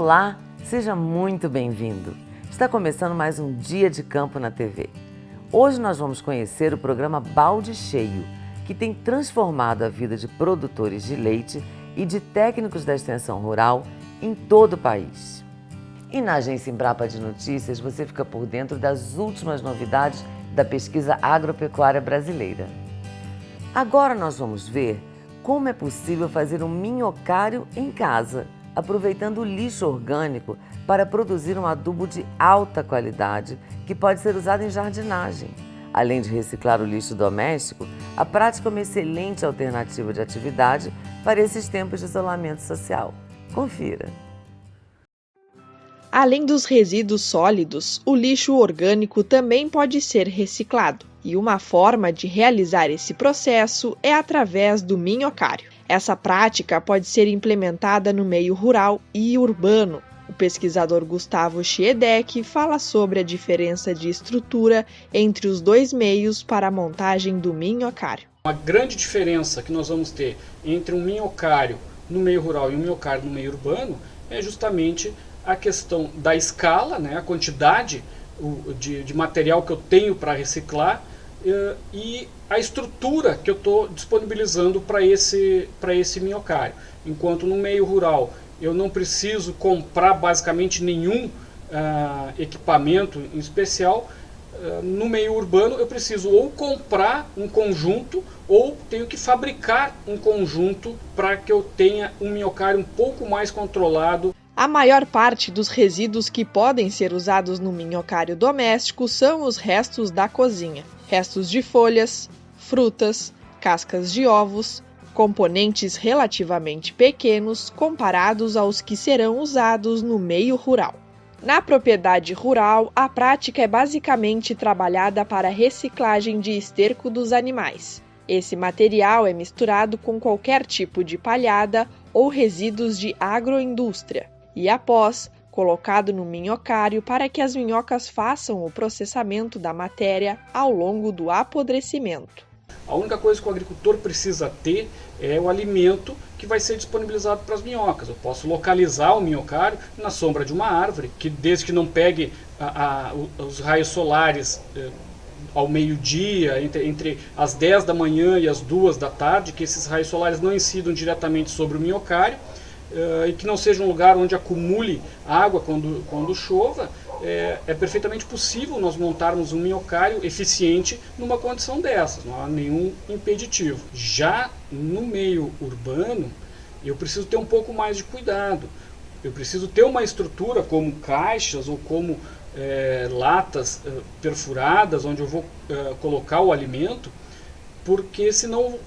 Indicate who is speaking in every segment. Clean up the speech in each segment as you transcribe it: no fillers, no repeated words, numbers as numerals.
Speaker 1: Olá, seja muito bem-vindo. Está começando mais um Dia de Campo na TV. Hoje nós vamos conhecer o programa Balde Cheio, que tem transformado a vida de produtores de leite e de técnicos da extensão rural em todo o país. E na Agência Embrapa de Notícias você fica por dentro das últimas novidades da pesquisa agropecuária brasileira. Agora nós vamos ver como é possível fazer um minhocário em casa, aproveitando o lixo orgânico para produzir um adubo de alta qualidade que pode ser usado em jardinagem. Além de reciclar o lixo doméstico, a prática é uma excelente alternativa de atividade para esses tempos de isolamento social. Confira!
Speaker 2: Além dos resíduos sólidos, o lixo orgânico também pode ser reciclado. E uma forma de realizar esse processo é através do minhocário. Essa prática pode ser implementada no meio rural e urbano. O pesquisador Gustavo Schiedek fala sobre a diferença de estrutura entre os dois meios para a montagem do minhocário.
Speaker 3: Uma grande diferença que nós vamos ter entre um minhocário no meio rural e um minhocário no meio urbano é justamente a questão da escala, né, a quantidade de material que eu tenho para reciclar e a estrutura que eu estou disponibilizando para esse minhocário. Enquanto no meio rural eu não preciso comprar basicamente nenhum equipamento em especial, no meio urbano eu preciso ou comprar um conjunto ou tenho que fabricar um conjunto para que eu tenha um minhocário um pouco mais controlado.
Speaker 2: A maior parte dos resíduos que podem ser usados no minhocário doméstico são os restos da cozinha. Restos de folhas, frutas, cascas de ovos, componentes relativamente pequenos comparados aos que serão usados no meio rural. Na propriedade rural, a prática é basicamente trabalhada para a reciclagem de esterco dos animais. Esse material é misturado com qualquer tipo de palhada ou resíduos de agroindústria e, após, colocado no minhocário para que as minhocas façam o processamento da matéria ao longo do apodrecimento.
Speaker 3: A única coisa que o agricultor precisa ter é o alimento que vai ser disponibilizado para as minhocas. Eu posso localizar o minhocário na sombra de uma árvore, que desde que não pegue os raios solares ao meio-dia, entre as 10 da manhã e as 2 da tarde, que esses raios solares não incidam diretamente sobre o minhocário, e que não seja um lugar onde acumule água quando chova, é perfeitamente possível nós montarmos um minhocário eficiente numa condição dessas, não há nenhum impeditivo. Já no meio urbano, eu preciso ter um pouco mais de cuidado. Eu preciso ter uma estrutura como caixas ou como latas perfuradas, onde eu vou colocar o alimento, porque senão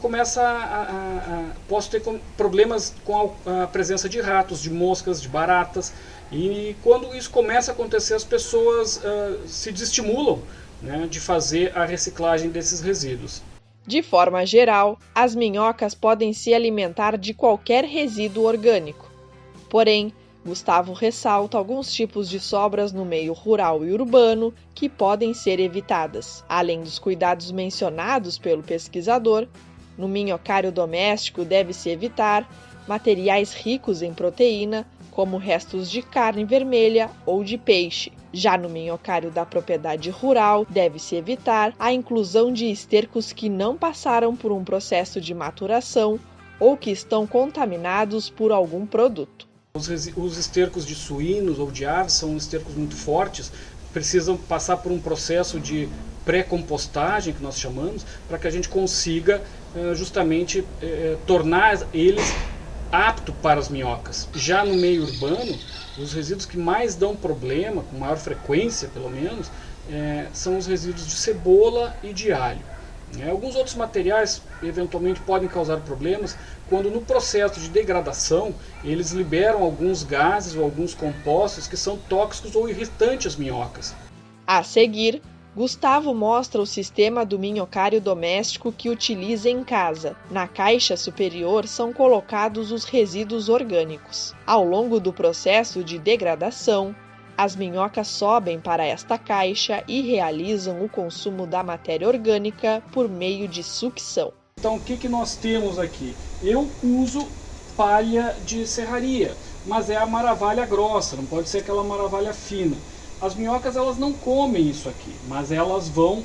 Speaker 3: posso ter problemas com a presença de ratos, de moscas, de baratas, e quando isso começa a acontecer as pessoas se desestimulam, né, de fazer a reciclagem desses resíduos.
Speaker 2: De forma geral, as minhocas podem se alimentar de qualquer resíduo orgânico. Porém, Gustavo ressalta alguns tipos de sobras no meio rural e urbano que podem ser evitadas. Além dos cuidados mencionados pelo pesquisador, no minhocário doméstico deve-se evitar materiais ricos em proteína, como restos de carne vermelha ou de peixe. Já no minhocário da propriedade rural, deve-se evitar a inclusão de estercos que não passaram por um processo de maturação ou que estão contaminados por algum produto.
Speaker 3: Os estercos de suínos ou de aves são estercos muito fortes, precisam passar por um processo de pré-compostagem, que nós chamamos, para que a gente consiga justamente tornar eles aptos para as minhocas. Já no meio urbano, os resíduos que mais dão problema, com maior frequência pelo menos, são os resíduos de cebola e de alho. Alguns outros materiais eventualmente podem causar problemas quando no processo de degradação eles liberam alguns gases ou alguns compostos que são tóxicos ou irritantes às minhocas.
Speaker 2: A seguir, Gustavo mostra o sistema do minhocário doméstico que utiliza em casa. Na caixa superior são colocados os resíduos orgânicos. Ao longo do processo de degradação, as minhocas sobem para esta caixa e realizam o consumo da matéria orgânica por meio de sucção.
Speaker 3: Então o que nós temos aqui? Eu uso palha de serraria. mas é a maravalha grossa, não pode ser aquela maravalha fina. As minhocas elas não comem isso aqui, mas elas vão,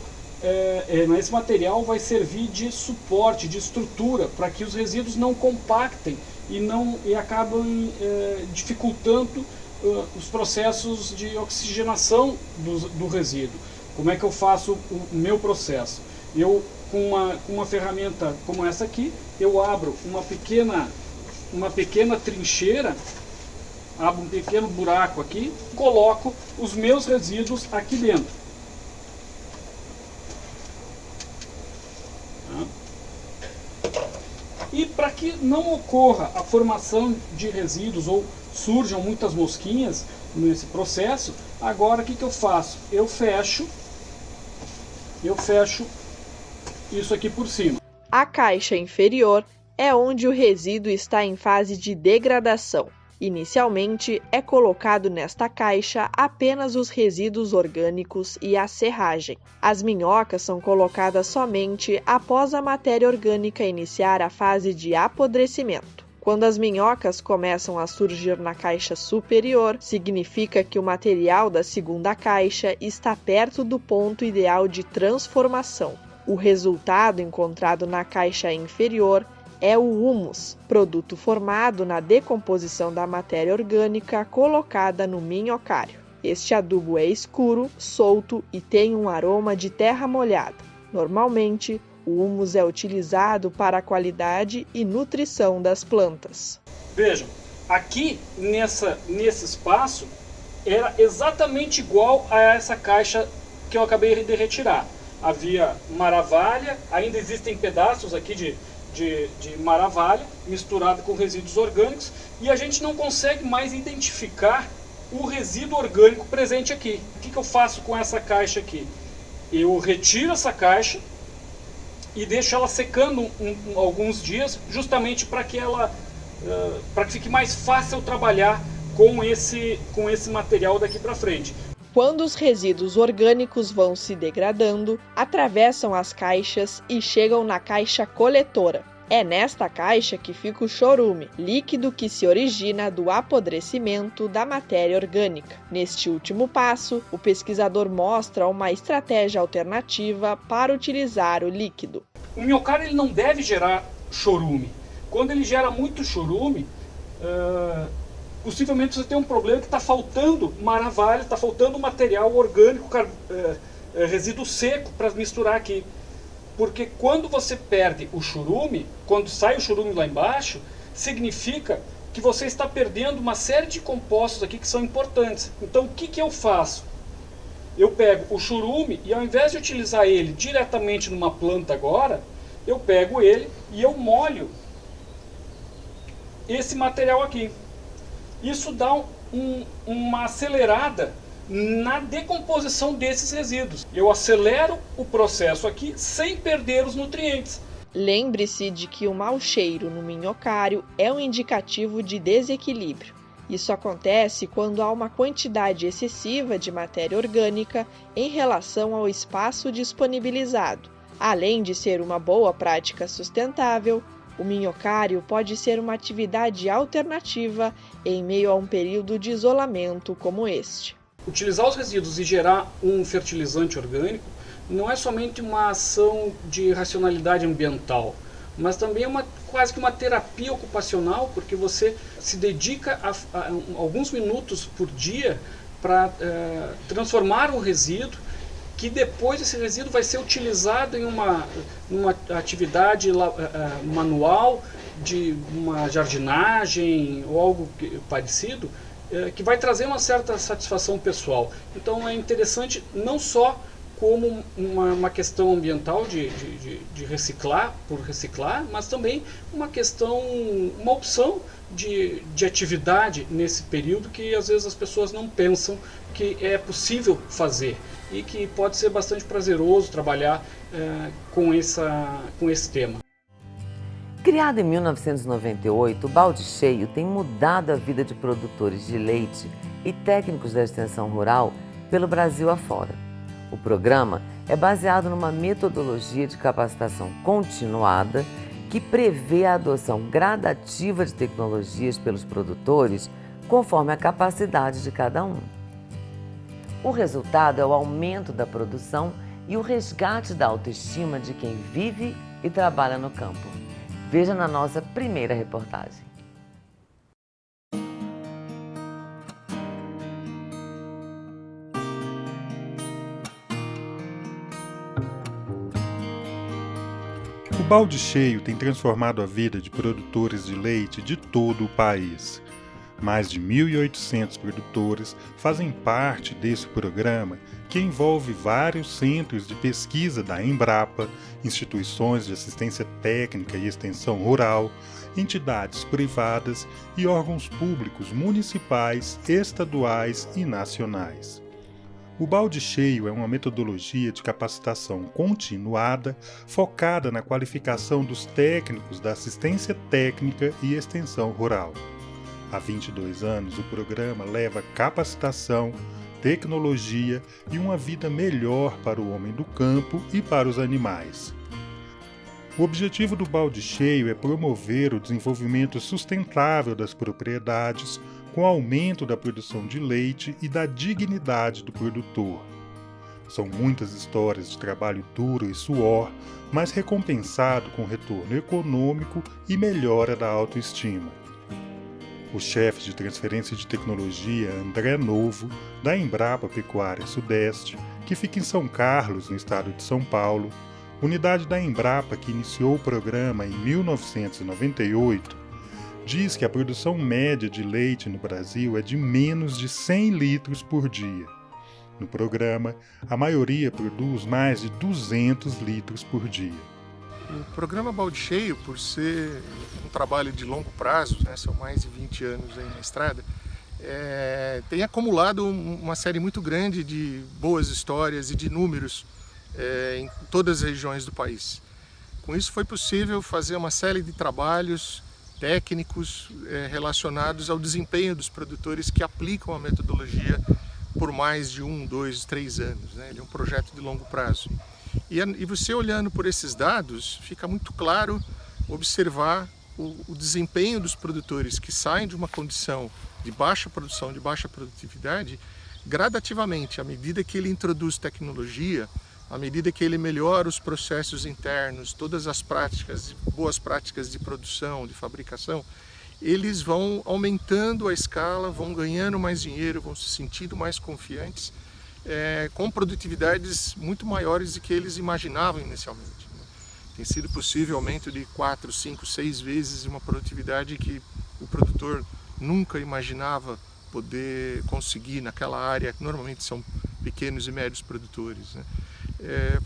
Speaker 3: esse material vai servir de suporte, de estrutura, para que os resíduos não compactem e acabam dificultando os processos de oxigenação do resíduo. Como é que eu faço o meu processo? Eu, com uma ferramenta como essa aqui, eu abro uma pequena trincheira, abro um pequeno buraco aqui, coloco os meus resíduos aqui dentro. E para que não ocorra a formação de resíduos ou surjam muitas mosquinhas nesse processo, agora o que eu faço? Eu fecho isso aqui por cima.
Speaker 2: A caixa inferior é onde o resíduo está em fase de degradação. Inicialmente, é colocado nesta caixa apenas os resíduos orgânicos e a serragem. As minhocas são colocadas somente após a matéria orgânica iniciar a fase de apodrecimento. Quando as minhocas começam a surgir na caixa superior, significa que o material da segunda caixa está perto do ponto ideal de transformação. O resultado encontrado na caixa inferior é o humus, produto formado na decomposição da matéria orgânica colocada no minhocário. Este adubo é escuro, solto e tem um aroma de terra molhada. Normalmente, o humus é utilizado para a qualidade e nutrição das plantas.
Speaker 3: Vejam, aqui nesse espaço era exatamente igual a essa caixa que eu acabei de retirar. Havia maravalha, ainda existem pedaços aqui de maravalha misturado com resíduos orgânicos e a gente não consegue mais identificar o resíduo orgânico presente aqui. O que eu faço com essa caixa aqui? Eu retiro essa caixa e deixo ela secando alguns dias, justamente para que fique mais fácil trabalhar com esse material daqui para frente.
Speaker 2: Quando os resíduos orgânicos vão se degradando, atravessam as caixas e chegam na caixa coletora. É nesta caixa que fica o chorume, líquido que se origina do apodrecimento da matéria orgânica. Neste último passo, o pesquisador mostra uma estratégia alternativa para utilizar o líquido.
Speaker 3: O minhocário ele não deve gerar chorume. Quando ele gera muito chorume, possivelmente você tem um problema que está faltando maravalha, está faltando material orgânico, resíduo seco para misturar aqui. Porque quando você perde o churume, quando sai o churume lá embaixo, significa que você está perdendo uma série de compostos aqui que são importantes. Então o que eu faço? Eu pego o churume e ao invés de utilizar ele diretamente numa planta agora, eu pego ele e eu molho esse material aqui. Isso dá uma acelerada na decomposição desses resíduos. Eu acelero o processo aqui sem perder os nutrientes.
Speaker 2: Lembre-se de que o mau cheiro no minhocário é um indicativo de desequilíbrio. Isso acontece quando há uma quantidade excessiva de matéria orgânica em relação ao espaço disponibilizado. Além de ser uma boa prática sustentável, o minhocário pode ser uma atividade alternativa em meio a um período de isolamento como este.
Speaker 3: Utilizar os resíduos e gerar um fertilizante orgânico não é somente uma ação de racionalidade ambiental, mas também é quase que uma terapia ocupacional, porque você se dedica a alguns minutos por dia para transformar um resíduo, que depois esse resíduo vai ser utilizado em uma atividade manual, de uma jardinagem ou algo parecido, que vai trazer uma certa satisfação pessoal. Então é interessante não só como uma questão ambiental de reciclar por reciclar, mas também uma opção de atividade nesse período que às vezes as pessoas não pensam que é possível fazer e que pode ser bastante prazeroso trabalhar com esse tema.
Speaker 1: Criado em 1998, o Balde Cheio tem mudado a vida de produtores de leite e técnicos da extensão rural pelo Brasil afora. O programa é baseado numa metodologia de capacitação continuada que prevê a adoção gradativa de tecnologias pelos produtores conforme a capacidade de cada um. O resultado é o aumento da produção e o resgate da autoestima de quem vive e trabalha no campo. Veja na nossa primeira reportagem.
Speaker 4: O balde cheio tem transformado a vida de produtores de leite de todo o país. Mais de 1.800 produtores fazem parte desse programa, que envolve vários centros de pesquisa da Embrapa, instituições de assistência técnica e extensão rural, entidades privadas e órgãos públicos municipais, estaduais e nacionais. O balde cheio é uma metodologia de capacitação continuada focada na qualificação dos técnicos da assistência técnica e extensão rural. Há 22 anos, o programa leva capacitação, tecnologia e uma vida melhor para o homem do campo e para os animais. O objetivo do balde cheio é promover o desenvolvimento sustentável das propriedades, com aumento da produção de leite e da dignidade do produtor. São muitas histórias de trabalho duro e suor, mas recompensado com retorno econômico e melhora da autoestima. O chefe de transferência de tecnologia, André Novo, da Embrapa Pecuária Sudeste, que fica em São Carlos, no estado de São Paulo, unidade da Embrapa que iniciou o programa em 1998, diz que a produção média de leite no Brasil é de menos de 100 litros por dia. No programa, a maioria produz mais de 200 litros por dia.
Speaker 5: O programa Balde Cheio, por ser um trabalho de longo prazo, são mais de 20 anos aí na estrada, tem acumulado uma série muito grande de boas histórias e de números em todas as regiões do país. Com isso foi possível fazer uma série de trabalhos técnicos relacionados ao desempenho dos produtores que aplicam a metodologia por mais de 1, 2, 3 anos. Ele é um projeto de longo prazo. E você olhando por esses dados, fica muito claro observar o desempenho dos produtores que saem de uma condição de baixa produção, de baixa produtividade, gradativamente, à medida que ele introduz tecnologia, à medida que ele melhora os processos internos, todas as práticas, boas práticas de produção, de fabricação, eles vão aumentando a escala, vão ganhando mais dinheiro, vão se sentindo mais confiantes, com produtividades muito maiores do que eles imaginavam inicialmente. Tem sido possível aumento de 4, 5, 6 vezes uma produtividade que o produtor nunca imaginava poder conseguir naquela área, que normalmente são pequenos e médios produtores.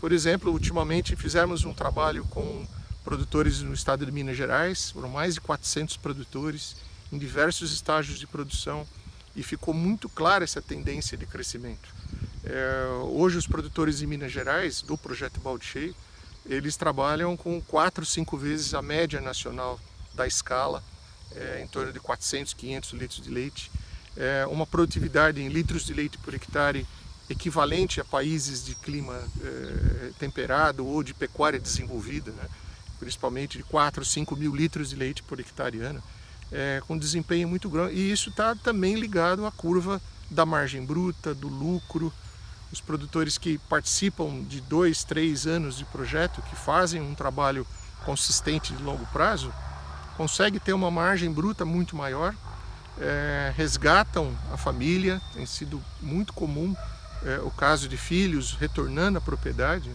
Speaker 5: Por exemplo, ultimamente fizemos um trabalho com produtores no estado de Minas Gerais, foram mais de 400 produtores em diversos estágios de produção e ficou muito clara essa tendência de crescimento. Hoje os produtores em Minas Gerais, do projeto Balde Cheio, eles trabalham com 4, 5 vezes a média nacional da escala, em torno de 400, 500 litros de leite, uma produtividade em litros de leite por hectare equivalente a países de clima temperado ou de pecuária desenvolvida, principalmente de 4, 5 mil litros de leite por hectare ano, com desempenho muito grande. E isso está também ligado à curva da margem bruta, do lucro. Os produtores que participam de 2, 3 anos de projeto, que fazem um trabalho consistente de longo prazo, conseguem ter uma margem bruta muito maior, resgatam a família, tem sido muito comum o caso de filhos retornando à propriedade,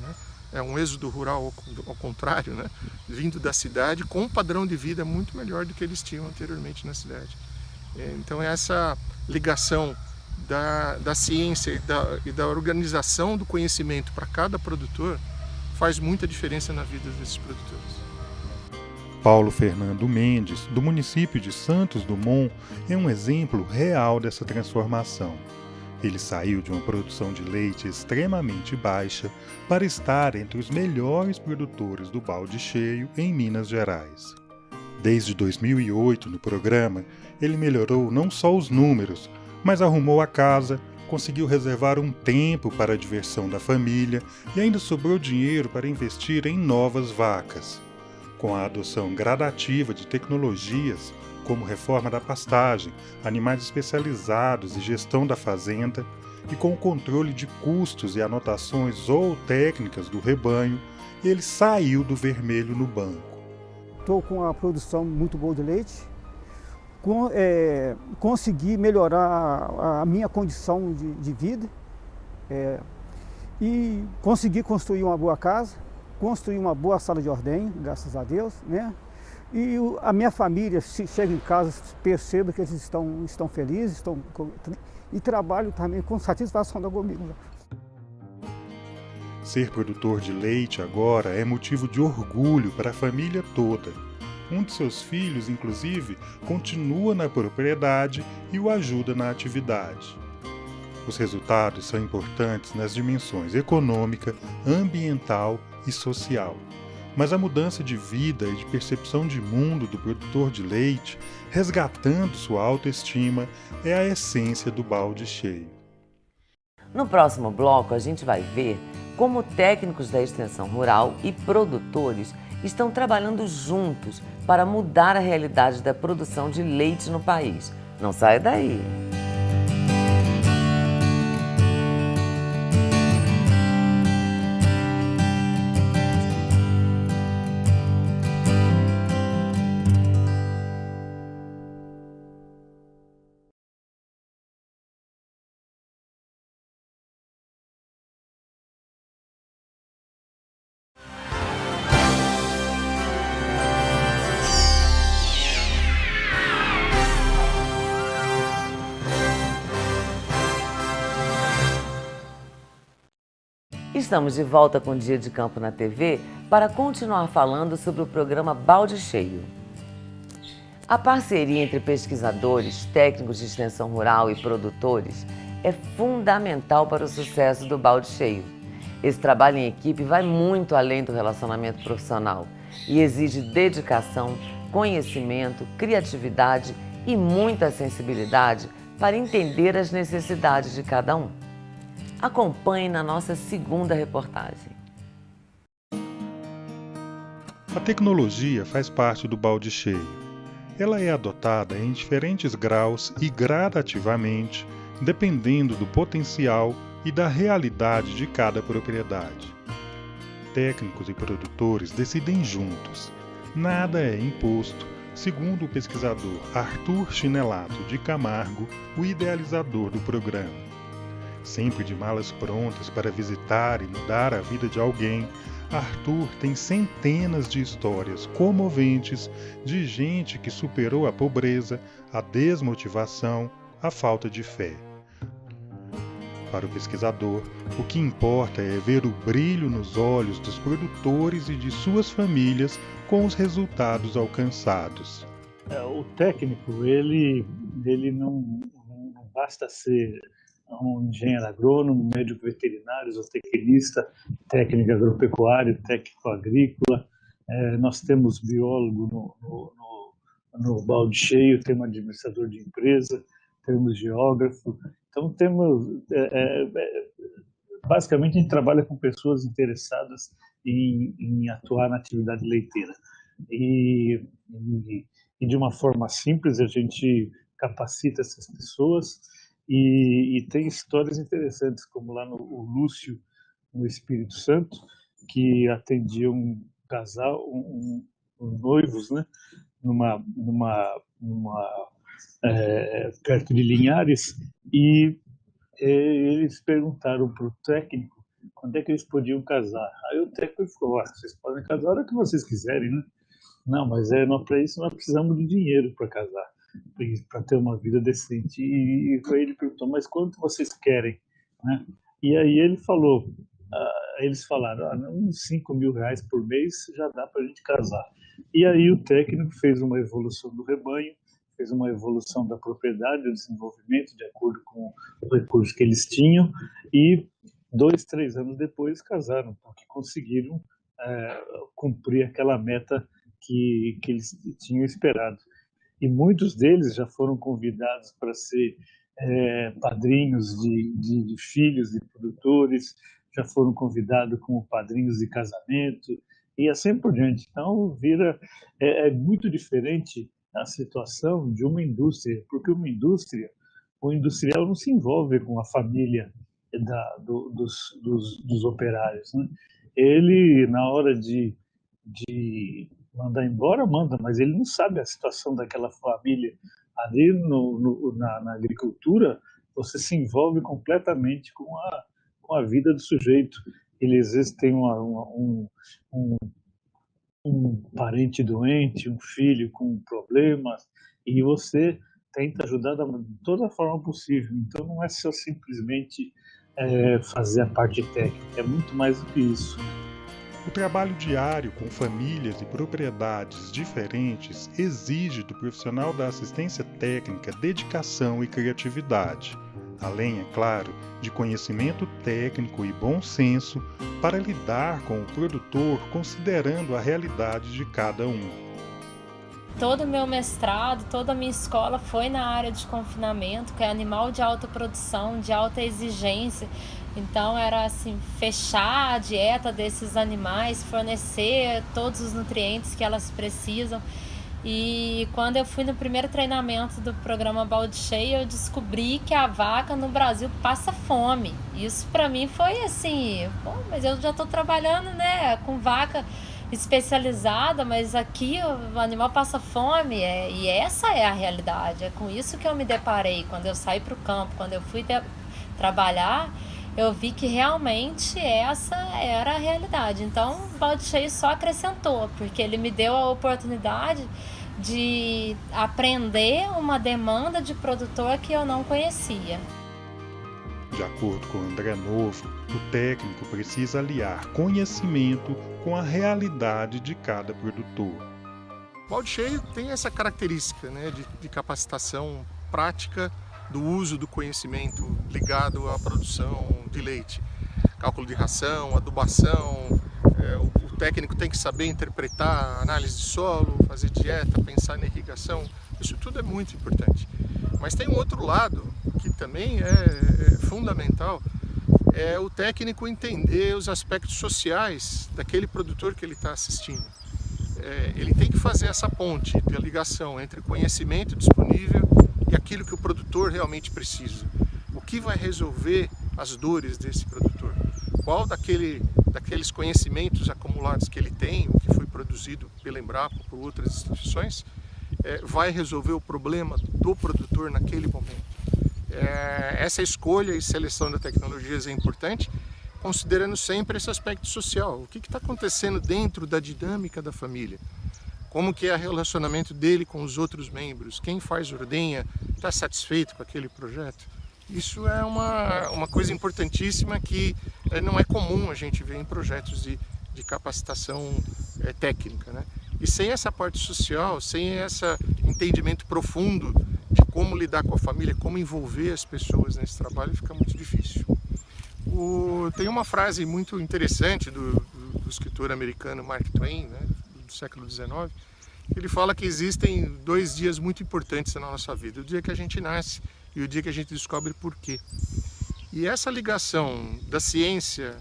Speaker 5: é um êxodo rural ao contrário, vindo da cidade com um padrão de vida muito melhor do que eles tinham anteriormente na cidade. Então essa ligação da ciência e da organização do conhecimento para cada produtor faz muita diferença na vida desses produtores.
Speaker 4: Paulo Fernando Mendes, do município de Santos Dumont, é um exemplo real dessa transformação. Ele saiu de uma produção de leite extremamente baixa para estar entre os melhores produtores do balde cheio em Minas Gerais. Desde 2008, no programa, ele melhorou não só os números, mas arrumou a casa, conseguiu reservar um tempo para a diversão da família e ainda sobrou dinheiro para investir em novas vacas. com a adoção gradativa de tecnologias como reforma da pastagem, animais especializados e gestão da fazenda, e com o controle de custos e anotações ou técnicas do rebanho, ele saiu do vermelho no banco.
Speaker 6: Estou com uma produção muito boa de leite, consegui melhorar a minha condição de vida e consegui construir uma boa casa, construir uma boa sala de ordenha, graças a Deus, né? E a minha família, se chega em casa, perceba que eles estão felizes, e trabalho também com satisfação comigo.
Speaker 4: Ser produtor de leite agora é motivo de orgulho para a família toda. Um de seus filhos, inclusive, continua na propriedade e o ajuda na atividade. Os resultados são importantes nas dimensões econômica, ambiental e social. Mas a mudança de vida e de percepção de mundo do produtor de leite, resgatando sua autoestima, é a essência do balde cheio.
Speaker 1: No próximo bloco, a gente vai ver como técnicos da extensão rural e produtores estão trabalhando juntos para mudar a realidade da produção de leite no país. Não saia daí! Estamos de volta com o Dia de Campo na TV para continuar falando sobre o programa Balde Cheio. A parceria entre pesquisadores, técnicos de extensão rural e produtores é fundamental para o sucesso do Balde Cheio. Esse trabalho em equipe vai muito além do relacionamento profissional e exige dedicação, conhecimento, criatividade e muita sensibilidade para entender as necessidades de cada um. Acompanhe na nossa segunda reportagem.
Speaker 4: A tecnologia faz parte do balde cheio. Ela é adotada em diferentes graus e gradativamente, dependendo do potencial e da realidade de cada propriedade. Técnicos e produtores decidem juntos. Nada é imposto, segundo o pesquisador Arthur Chinelato de Camargo, o idealizador do programa. Sempre de malas prontas para visitar e mudar a vida de alguém, Arthur tem centenas de histórias comoventes de gente que superou a pobreza, a desmotivação, a falta de fé. Para o pesquisador, o que importa é ver o brilho nos olhos dos produtores e de suas famílias com os resultados alcançados.
Speaker 7: O técnico, ele não basta ser um engenheiro agrônomo, médico veterinário, zootecnista, técnico agropecuário, técnico agrícola. Nós temos biólogo no balde cheio, temos administrador de empresa, temos geógrafo. Então, basicamente, a gente trabalha com pessoas interessadas em atuar na atividade leiteira. E de uma forma simples, a gente capacita essas pessoas. E tem histórias interessantes, como lá o Lúcio, no Espírito Santo, que atendia um casal, noivos, né, perto de Linhares, e eles perguntaram para o técnico quando é que eles podiam casar. Aí o técnico falou: vocês podem casar a hora que vocês quiserem, né? Não, mas para isso nós precisamos de dinheiro para casar, para ter uma vida decente. E aí ele perguntou: mas quanto vocês querem, né? E aí ele falou, eles falaram: uns 5 mil reais por mês já dá para a gente casar. E aí o técnico fez uma evolução do rebanho, fez uma evolução da propriedade, do desenvolvimento, de acordo com os recursos que eles tinham, e 2, 3 anos depois casaram, porque conseguiram cumprir aquela meta que eles tinham esperado. E muitos deles já foram convidados para ser padrinhos de filhos de produtores, já foram convidados como padrinhos de casamento, e assim por diante. Então, é muito diferente a situação de uma indústria, porque o industrial não se envolve com a família dos operários, né? Ele, na hora de mandar embora, manda, mas ele não sabe a situação daquela família. Ali na agricultura, você se envolve completamente com a vida do sujeito. Ele às vezes tem um parente doente, um filho com problemas, e você tenta ajudar de toda a forma possível. Então não é só simplesmente fazer a parte técnica, é muito mais do que isso.
Speaker 4: O trabalho diário com famílias e propriedades diferentes exige do profissional da assistência técnica dedicação e criatividade, além, é claro, de conhecimento técnico e bom senso para lidar com o produtor considerando a realidade de cada um.
Speaker 8: Todo o meu mestrado, toda a minha escola foi na área de confinamento, que é animal de alta produção, de alta exigência. Então era assim, fechar a dieta desses animais, fornecer todos os nutrientes que elas precisam. E quando eu fui no primeiro treinamento do programa Balde Cheio, eu descobri que a vaca no Brasil passa fome. Isso para mim foi assim, mas eu já estou trabalhando, né, com vaca especializada, mas aqui o animal passa fome, e essa é a realidade. É com isso que eu me deparei quando eu saí para o campo, quando eu fui trabalhar. Eu vi que realmente essa era a realidade. Então, o Balde Cheio só acrescentou, porque ele me deu a oportunidade de aprender uma demanda de produtor que eu não conhecia.
Speaker 4: De acordo com André Novo, o técnico precisa aliar conhecimento com a realidade de cada produtor.
Speaker 5: O Balde Cheio tem essa característica, né, de capacitação prática do uso do conhecimento ligado à produção de leite. Cálculo de ração, adubação, o técnico tem que saber interpretar análise de solo, fazer dieta, pensar na irrigação, isso tudo é muito importante. Mas tem um outro lado que também é fundamental, é o técnico entender os aspectos sociais daquele produtor que ele está assistindo. Ele tem que fazer essa ponte de ligação entre conhecimento disponível e aquilo que o produtor realmente precisa. O que vai resolver as dores desse produtor? Qual daqueles conhecimentos acumulados que ele tem, o que foi produzido pela Embrapa ou por outras instituições, vai resolver o problema do produtor naquele momento? Essa escolha e seleção de tecnologias é importante, considerando sempre esse aspecto social. O que está acontecendo dentro da dinâmica da família? Como que é o relacionamento dele com os outros membros? Quem faz ordenha está satisfeito com aquele projeto? Isso é uma coisa importantíssima que não é comum a gente ver em projetos de capacitação técnica, né? E sem essa parte social, sem esse entendimento profundo de como lidar com a família, como envolver as pessoas nesse trabalho, fica muito difícil. Tem uma frase muito interessante do escritor americano Mark Twain, né, do século XIX, ele fala que existem 2 dias muito importantes na nossa vida: o dia que a gente nasce e o dia que a gente descobre por quê. E essa ligação da ciência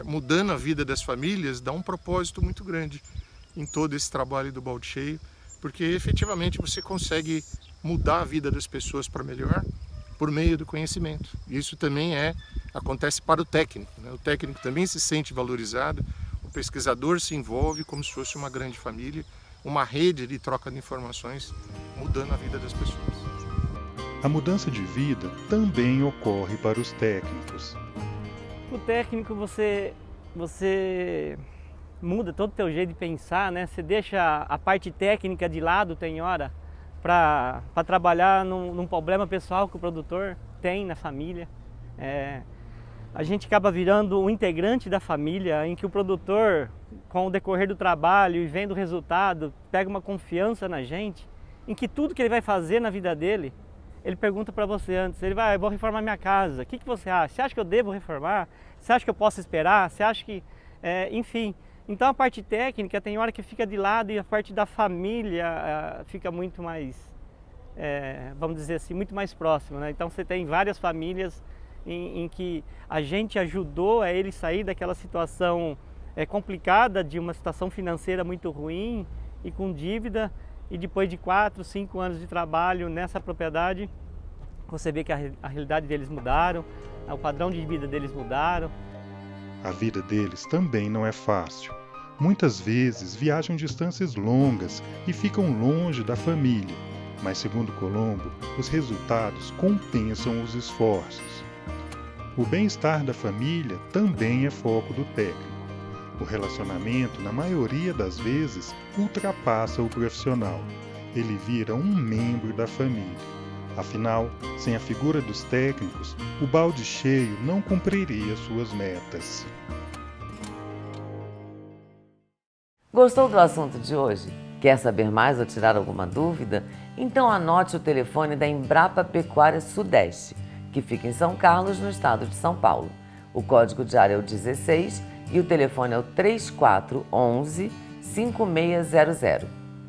Speaker 5: mudando a vida das famílias dá um propósito muito grande em todo esse trabalho do Balde Cheio, porque efetivamente você consegue mudar a vida das pessoas para melhor por meio do conhecimento. Isso também acontece para o técnico, né? O técnico também se sente valorizado, o pesquisador se envolve como se fosse uma grande família, uma rede de troca de informações, mudando a vida das pessoas.
Speaker 4: A mudança de vida também ocorre para os técnicos.
Speaker 9: O técnico, você muda todo o teu jeito de pensar, né? Você deixa a parte técnica de lado, tem hora, para trabalhar num problema pessoal que o produtor tem na família. A gente acaba virando um integrante da família, em que o produtor, com o decorrer do trabalho e vendo o resultado, pega uma confiança na gente, em que tudo que ele vai fazer na vida dele, ele pergunta para você antes, eu vou reformar minha casa, o que você acha? Você acha que eu devo reformar? Você acha que eu posso esperar? Você acha que... enfim, então a parte técnica tem hora que fica de lado e a parte da família fica muito mais, vamos dizer assim, muito mais próxima, né? Então você tem várias famílias em que a gente ajudou a ele sair daquela situação complicada, de uma situação financeira muito ruim e com dívida, e depois de 4, 5 anos de trabalho nessa propriedade, você vê que a realidade deles mudaram, o padrão de vida deles mudaram.
Speaker 4: A vida deles também não é fácil. Muitas vezes viajam distâncias longas e ficam longe da família, mas segundo Colombo, os resultados compensam os esforços. O bem-estar da família também é foco do técnico. O relacionamento, na maioria das vezes, ultrapassa o profissional. Ele vira um membro da família. Afinal, sem a figura dos técnicos, o balde cheio não cumpriria suas metas.
Speaker 1: Gostou do assunto de hoje? Quer saber mais ou tirar alguma dúvida? Então anote o telefone da Embrapa Pecuária Sudeste, que fica em São Carlos, no estado de São Paulo. O código de área é o 16 e o telefone é o 3411-5600.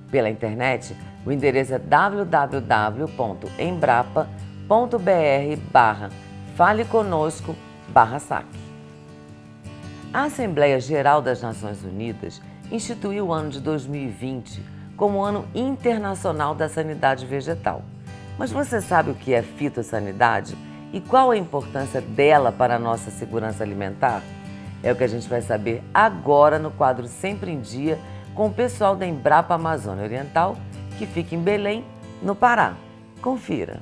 Speaker 1: Pela internet, o endereço é www.embrapa.br/faleconosco/sac. A Assembleia Geral das Nações Unidas instituiu o ano de 2020 como o Ano Internacional da Sanidade Vegetal. Mas você sabe o que é fitossanidade e qual a importância dela para a nossa segurança alimentar? É o que a gente vai saber agora no quadro Sempre em Dia com o pessoal da Embrapa Amazônia Oriental, que fica em Belém, no Pará. Confira!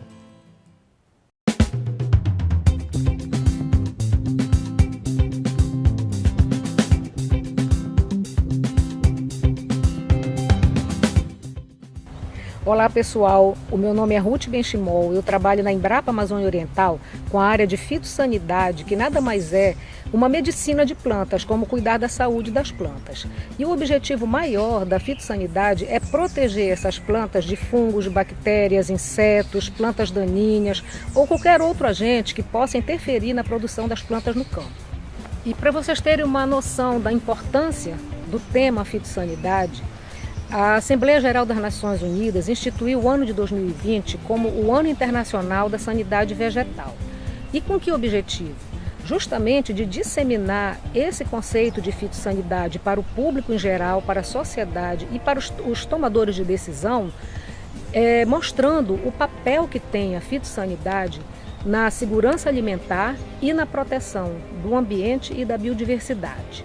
Speaker 10: Olá pessoal, o meu nome é Ruth Benchimol, eu trabalho na Embrapa Amazônia Oriental com a área de fitossanidade, que nada mais é uma medicina de plantas, como cuidar da saúde das plantas. E o objetivo maior da fitossanidade é proteger essas plantas de fungos, bactérias, insetos, plantas daninhas ou qualquer outro agente que possa interferir na produção das plantas no campo. E para vocês terem uma noção da importância do tema fitossanidade, a Assembleia Geral das Nações Unidas instituiu o ano de 2020 como o Ano Internacional da Sanidade Vegetal. E com que objetivo? Justamente de disseminar esse conceito de fitossanidade para o público em geral, para a sociedade e para os tomadores de decisão, mostrando o papel que tem a fitossanidade na segurança alimentar e na proteção do ambiente e da biodiversidade.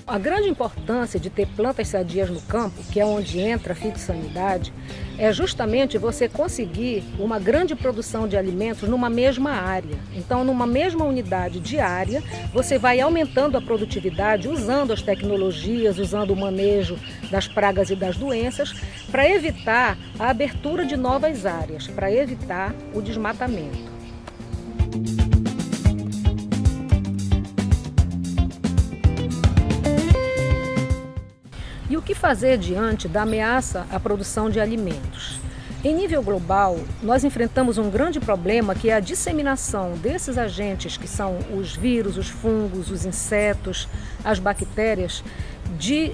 Speaker 10: A grande importância de ter plantas sadias no campo, que é onde entra a fitossanidade, é justamente você conseguir uma grande produção de alimentos numa mesma área. Então, numa mesma unidade de área, você vai aumentando a produtividade usando as tecnologias, usando o manejo das pragas e das doenças, para evitar a abertura de novas áreas, para evitar o desmatamento. E o que fazer diante da ameaça à produção de alimentos? Em nível global, nós enfrentamos um grande problema, que é a disseminação desses agentes, que são os vírus, os fungos, os insetos, as bactérias, de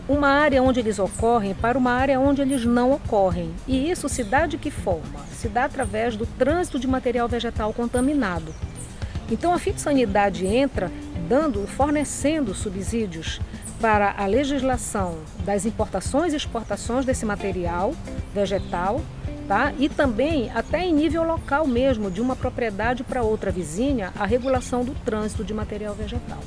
Speaker 10: uma área onde eles ocorrem para uma área onde eles não ocorrem. E isso se dá de que forma? Se dá através do trânsito de material vegetal contaminado. Então a fitossanidade entra fornecendo subsídios para a legislação das importações e exportações desse material vegetal, tá? E também até em nível local mesmo, de uma propriedade para outra vizinha, a regulação do trânsito de material vegetal.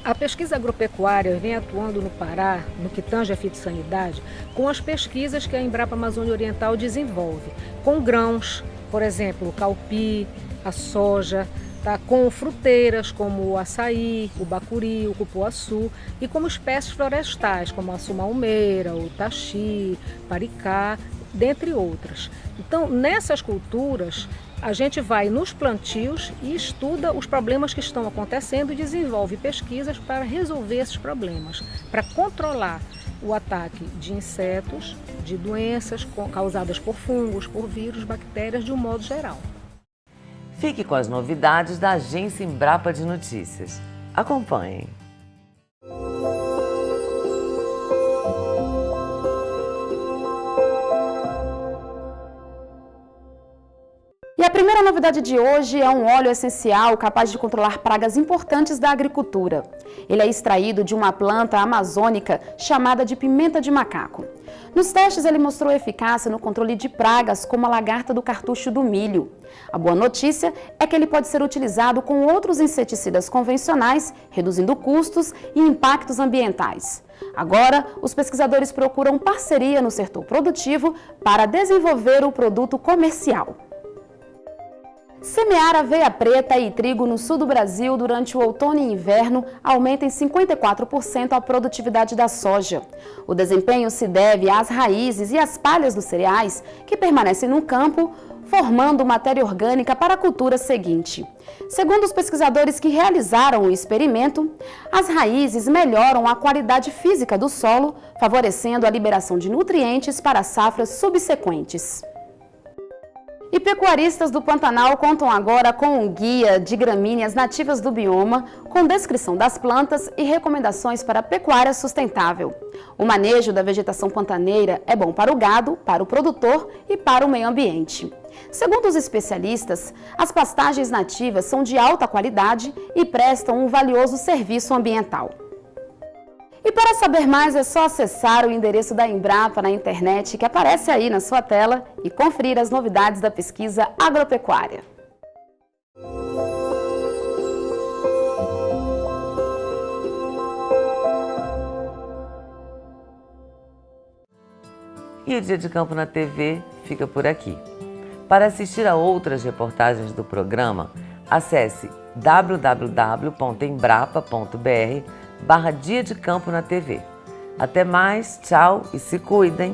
Speaker 10: A pesquisa agropecuária vem atuando no Pará, no que tange a fitossanidade, com as pesquisas que a Embrapa Amazônia Oriental desenvolve, com grãos, por exemplo, o caupi, a soja, tá? Com fruteiras como o açaí, o bacuri, o cupuaçu, e como espécies florestais, como a sumalmeira, o taxi, paricá, dentre outras. Então, nessas culturas, a gente vai nos plantios e estuda os problemas que estão acontecendo e desenvolve pesquisas para resolver esses problemas, para controlar o ataque de insetos, de doenças causadas por fungos, por vírus, bactérias, de um modo geral.
Speaker 1: Fique com as novidades da Agência Embrapa de Notícias. Acompanhem!
Speaker 11: novidade de hoje é um óleo essencial capaz de controlar pragas importantes da agricultura. Ele é extraído de uma planta amazônica chamada de pimenta de macaco. Nos testes, ele mostrou eficácia no controle de pragas como a lagarta do cartucho do milho. A boa notícia é que ele pode ser utilizado com outros inseticidas convencionais, reduzindo custos e impactos ambientais. Agora, os pesquisadores procuram parceria no setor produtivo para desenvolver o produto comercial. Semear aveia preta e trigo no sul do Brasil durante o outono e inverno aumenta em 54% a produtividade da soja. O desempenho se deve às raízes e às palhas dos cereais que permanecem no campo, formando matéria orgânica para a cultura seguinte. Segundo os pesquisadores que realizaram o experimento, as raízes melhoram a qualidade física do solo, favorecendo a liberação de nutrientes para safras subsequentes. E pecuaristas do Pantanal contam agora com um guia de gramíneas nativas do bioma, com descrição das plantas e recomendações para a pecuária sustentável. O manejo da vegetação pantaneira é bom para o gado, para o produtor e para o meio ambiente. Segundo os especialistas, as pastagens nativas são de alta qualidade e prestam um valioso serviço ambiental. E para saber mais é só acessar o endereço da Embrapa na internet que aparece aí na sua tela e conferir as novidades da pesquisa agropecuária.
Speaker 1: E o Dia de Campo na TV fica por aqui. Para assistir a outras reportagens do programa, acesse www.embrapa.br/Dia de Campo na TV. Até mais, tchau e se cuidem!